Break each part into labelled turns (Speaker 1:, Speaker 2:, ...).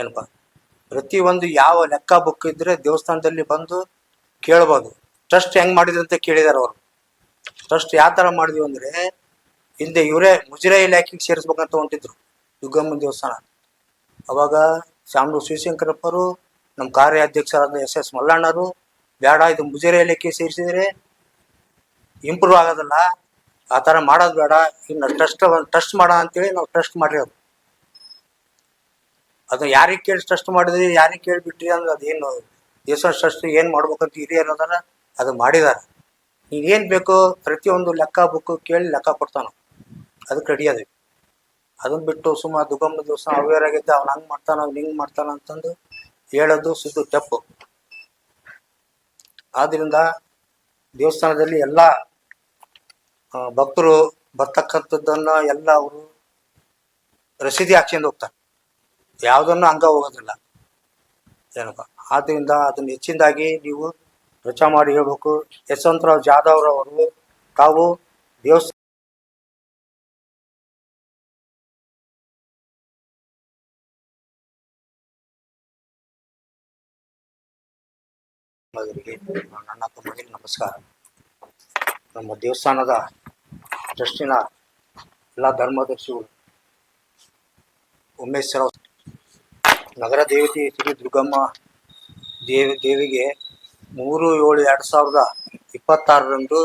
Speaker 1: ಏನಪ್ಪ ಪ್ರತಿಯೊಂದು ಯಾವ ಲೆಕ್ಕ ಬುಕ್ ಇದ್ರೆ ದೇವಸ್ಥಾನದಲ್ಲಿ ಬಂದು ಕೇಳ್ಬೋದು. ಟ್ರಸ್ಟ್ ಹೆಂಗ್ ಮಾಡಿದ್ರು ಅಂತ ಕೇಳಿದಾರೆ ಅವರು. ಟ್ರಸ್ಟ್ ಯಾವ ತರ ಮಾಡಿದ್ವಿ ಅಂದ್ರೆ ಹಿಂದೆ ಇವರೇ ಮುಜರಾಯಿ ಇಲಾಖೆಗೆ ಸೇರಿಸ್ಬೇಕಂತ ಹೊಂಟಿದ್ರು ದುರ್ಗಮ್ಮನ ದೇವಸ್ಥಾನ. ಅವಾಗ ಶಾಮನೂರು ಶಿವಶಂಕರಪ್ಪರು, ನಮ್ಮ ಕಾರ್ಯಾಧ್ಯಕ್ಷರಾದ SS ಮಲ್ಲಣ್ಣರು, ಬೇಡ ಇದು ಮುಜರಾಯಿ ಇಲಾಖೆ ಸೇರಿಸಿದ್ರೆ ಇಂಪ್ರೂವ್ ಆಗೋದಲ್ಲ, ಆ ಥರ ಮಾಡೋದು ಬೇಡ, ಇನ್ನು ಟ್ರಸ್ಟ್ ಮಾಡೋಣ ಅಂತೇಳಿ ನಾವು ಟ್ರಸ್ಟ್ ಮಾಡಿರೋದು. ಅದು ಯಾರಿಗೆ ಕೇಳಿ ಟ್ರಸ್ಟ್ ಮಾಡಿದ್ರಿ, ಯಾರಿಗೆ ಕೇಳಿಬಿಟ್ರಿ ಅಂದ್ರೆ ಅದೇನು ದೇವಸ್ಥಾನ ಟ್ರಸ್ಟ್ ಏನು ಮಾಡ್ಬೇಕಂತ ಹಿರಿಯರು ಅದನ್ನ ಅದು ಮಾಡಿದ್ದಾರೆ. ನೀವೇನು ಬೇಕೋ ಪ್ರತಿಯೊಂದು ಲೆಕ್ಕ ಬುಕ್ಕು ಕೇಳಿ ಲೆಕ್ಕ ಕೊಡ್ತಾನೆ, ಅದಕ್ಕೆ ರೆಡಿ ಅದ್ವಿ. ಅದನ್ನ ಬಿಟ್ಟು ಸುಮಾರು ದುರ್ಗಮ್ಮ ದೇವಸ್ಥಾನ ಅವೇರ್ ಆಗಿದ್ದ ಅವ್ನು ಹಂಗೆ ಮಾಡ್ತಾನ ಅವ್ನು ಹಿಂಗೆ ಮಾಡ್ತಾನ ಅಂತಂದು ಹೇಳೋದು ಸುದ್ದು ತಪ್ಪು. ಆದ್ದರಿಂದ ದೇವಸ್ಥಾನದಲ್ಲಿ ಎಲ್ಲ ಭಕ್ತರು ಬರ್ತಕ್ಕಂಥದ್ದನ್ನ ಎಲ್ಲ ಅವರು ರಸೀದಿ ಹಾಕ್ಸ್ಕೊಂಡು ಹೋಗ್ತಾರೆ, ಯಾವುದನ್ನು ಹಂಗ ಹೋಗೋದಿಲ್ಲ ಏನಪ್ಪ. ಆದ್ದರಿಂದ ಅದನ್ನು ಹೆಚ್ಚಿನದಾಗಿ ನೀವು ಪ್ರಚಾರ ಮಾಡಿ ಹೇಳ್ಬೇಕು. ಯಶವಂತರಾವ್ ಜಾಧವ್ ಅವರು ತಾವು ದೇವಸ್ಥಾನ ನನ್ನ ತಮ್ಮನಿಗೆ ನಮಸ್ಕಾರ. ನಮ್ಮ ದೇವಸ್ಥಾನದ ಟ್ರಸ್ಟಿನ ಎಲ್ಲ ಧರ್ಮದರ್ಶಿಗಳು ಉಮೇಶ್ವರ ನಗರ ದೇವತೆ ಶ್ರೀ ದುರ್ಗಮ್ಮ ದೇವಿಗೆ 3/7/2026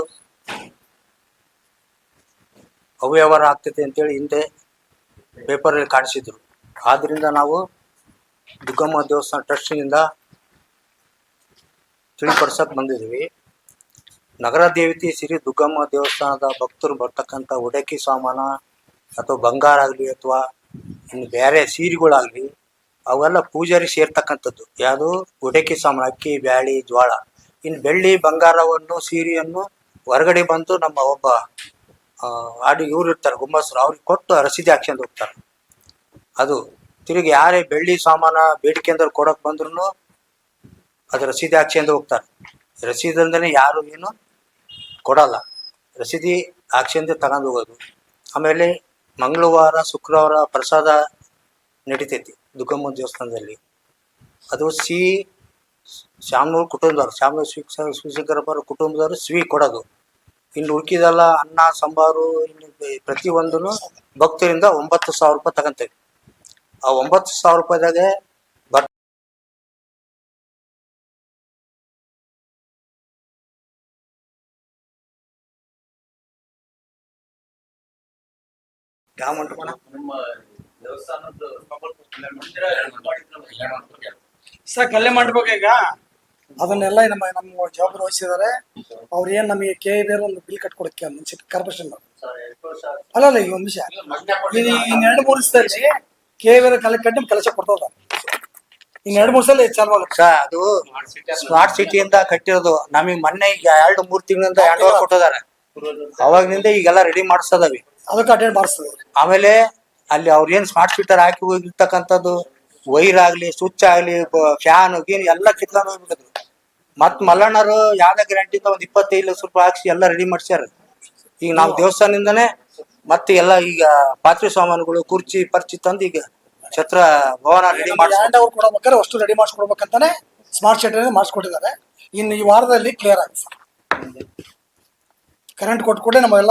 Speaker 1: ಅವ್ಯವಹಾರ ಆಗ್ತೈತೆ ಅಂತೇಳಿ ಹಿಂದೆ ಪೇಪರಲ್ಲಿ ಕಾಣಿಸಿದ್ರು. ಆದ್ದರಿಂದ ನಾವು ದುರ್ಗಮ್ಮ ದೇವಸ್ಥಾನ ಟ್ರಸ್ಟಿನಿಂದ ತಿಳಿಪಡಿಸಕ್ಕೆ ಬಂದಿದ್ದೀವಿ. ನಗರ ದೇವತೆ ಶ್ರೀ ದುರ್ಗಮ್ಮ ದೇವಸ್ಥಾನದ ಭಕ್ತರು ಬರ್ತಕ್ಕಂಥ ಉಡಕಿ ಸಾಮಾನ ಅಥವಾ ಬಂಗಾರ ಆಗಲಿ ಅಥವಾ ಇನ್ನು ಬೇರೆ ಸೀರೆಗಳಾಗಲಿ ಅವೆಲ್ಲ ಪೂಜಾರಿ ಸೇರ್ತಕ್ಕಂಥದ್ದು. ಯಾವುದು ಉಡಕಿ ಸಾಮಾನು, ಅಕ್ಕಿ, ಬ್ಯಾಳಿ, ಜ್ವಾಳ. ಇನ್ನು ಬೆಳ್ಳಿ ಬಂಗಾರವನ್ನು ಸೀರೆಯನ್ನು ಹೊರಗಡೆ ಬಂದು ನಮ್ಮ ಒಬ್ಬ ಇವ್ರು ಇರ್ತಾರೆ ಗುಮ್ಮಸ್ರು, ಅವ್ರಿಗೆ ಕೊಟ್ಟು ರಸೀದಿ ಹಾಕ್ಸ್ಕೊಂಡು ಹೋಗ್ತಾರೆ. ಅದು ತಿರುಗಿ ಯಾರೇ ಬೆಳ್ಳಿ ಸಾಮಾನ ಬೇಡಿಕೆ ಅಂದ್ರೆ ಕೊಡೋಕೆ ಬಂದ್ರೂ ಅದು ರಸೀದಿ ಹಾಕ್ಸ್ಕೊಂಡು ಹೋಗ್ತಾರೆ. ರಸೀದಿಂದನೇ ಯಾರು ಏನು ಕೊಡಲ್ಲ, ರಸೀದಿ ಹಾಕ್ಸ್ಕೊಂಡು ತಗೊಂಡು ಹೋಗೋದು. ಆಮೇಲೆ ಮಂಗಳವಾರ ಶುಕ್ರವಾರ ಪ್ರಸಾದ ನಡಿತೈತಿ ದುರ್ಗಮ್ಮ ದೇವಸ್ಥಾನದಲ್ಲಿ. ಅದು ಶಾಮನೂರು ಕುಟುಂಬದವ್ರು, ಶಾಮನೂರು ಶಿವಶಂಕರಪ್ಪರ ಕುಟುಂಬದವರು ಕೊಡೋದು. ಇನ್ನು ಉಳ್ಕಿದೆಲ್ಲ ಅನ್ನ ಸಾಂಬಾರು ಇನ್ನು ಪ್ರತಿಯೊಂದೂ ಭಕ್ತರಿಂದ 9,000 ರೂಪಾಯಿ ತಗೊಂತೇವೆ. ಆ 9,000 ರೂಪಾಯಿದಾಗೆ ಯಾವ ಮಂಟಪ
Speaker 2: ಸರ್ ಕಲ್ಯಾಣ ಮಂಟಪ ಈಗ ಅದನ್ನೆಲ್ಲ ನಮ್ಮ ಜವಾಬ್ದಾರಿ ವಹಿಸಿದ್ದಾರೆ. ಅವ್ರು ಏನ್ ನಮಗೆ KBR ಒಂದು ಬಿಲ್ ಕಟ್ಕೊಡಕ್ಕೆ ಮುನ್ಸಿಪಲ್ ಕಾರ್ಪೊರೇಷನ್ ಅಲ್ಲ ಈಗ ಒಂದು ವಿಷಯ, ಇನ್ನು 2-3 ದಿವಸದಲ್ಲಿ KBR ಕಟ್ಟಿ ಕೆಲಸ ಕೊಡ್ತದ. ಇನ್ನು 2-3 ಸಲ ಚಾಲು ಆಗುತ್ತೆ.
Speaker 1: ಅದು ಸ್ಮಾರ್ಟ್ ಸಿಟಿ ಅಂತ ಕಟ್ಟಿರೋದು. ನಮಗೆ ಮೊನ್ನೆ ಈಗ 2-3 ತಿಂಗಳಿಂದ ಹ್ಯಾಂಡ್ ಓವರ್ ಕೊಟ್ಟಿದ್ದಾರೆ. ಅವಾಗಿನಿಂದ ಈಗೆಲ್ಲ ರೆಡಿ ಮಾಡಿಸೋದವಿ,
Speaker 2: ಅದಕ್ಕೆ ಅಟೆಂಡ್ ಮಾಡಿಸ್ತದೆ.
Speaker 1: ಆಮೇಲೆ ಅಲ್ಲಿ ಅವ್ರ ಏನ್ ಸ್ಮಾರ್ಟ್ ಮೀಟರ್ ಹಾಕಿ ಹೋಗಿರ್ತಕ್ಕಂಥದ್ದು ವೈರ್ ಆಗ್ಲಿ ಸ್ವಿಚ್ ಆಗ್ಲಿ ಫ್ಯಾನ್ ಗೀನ್ ಎಲ್ಲ ಕಿತ್ಕೊಂಡು ಹೋಗ್ಬಿಟ್ಟಿದ್ರು. ಮತ್ ಮಲ್ಲಣ್ಣರು ಯಾವ್ದ ಗ್ಯಾರಂಟಿ ಒಂದು 25 ಲಕ್ಷ ರೂಪಾಯಿ ಹಾಕ್ಸಿ ಎಲ್ಲ ರೆಡಿ ಮಾಡ್ಸ್ಯಾರ. ಈಗ ನಾವು ದೇವಸ್ಥಾನದಿಂದನೇ ಮತ್ತೆ ಎಲ್ಲ ಈಗ ಪಾತ್ರೆ ಸಾಮಾನುಗಳು ಕುರ್ಚಿ ಪರ್ಚಿ ತಂದು ಈಗ ಛತ್ರ ಭವನ ರೆಡಿ
Speaker 2: ಕೊಡ್ಬೇಕಾದ್ರೆ ಅಷ್ಟು ರೆಡಿ ಮಾಡಿಸ್ಕೊಡ್ಬೇಕಂತಾನೆ ಸ್ಮಾರ್ಟ್ ಸಿಟಿ ಮಾಡಿಸ್ಕೊಟ್ಟಿದ್ದಾರೆ. ಇನ್ನು ಈ ವಾರದಲ್ಲಿ ಕ್ಲಿಯರ್ ಆಗುತ್ತೆ. ಕರೆಂಟ್ ಕೊಟ್ಟು ನಮ್ಮೆಲ್ಲ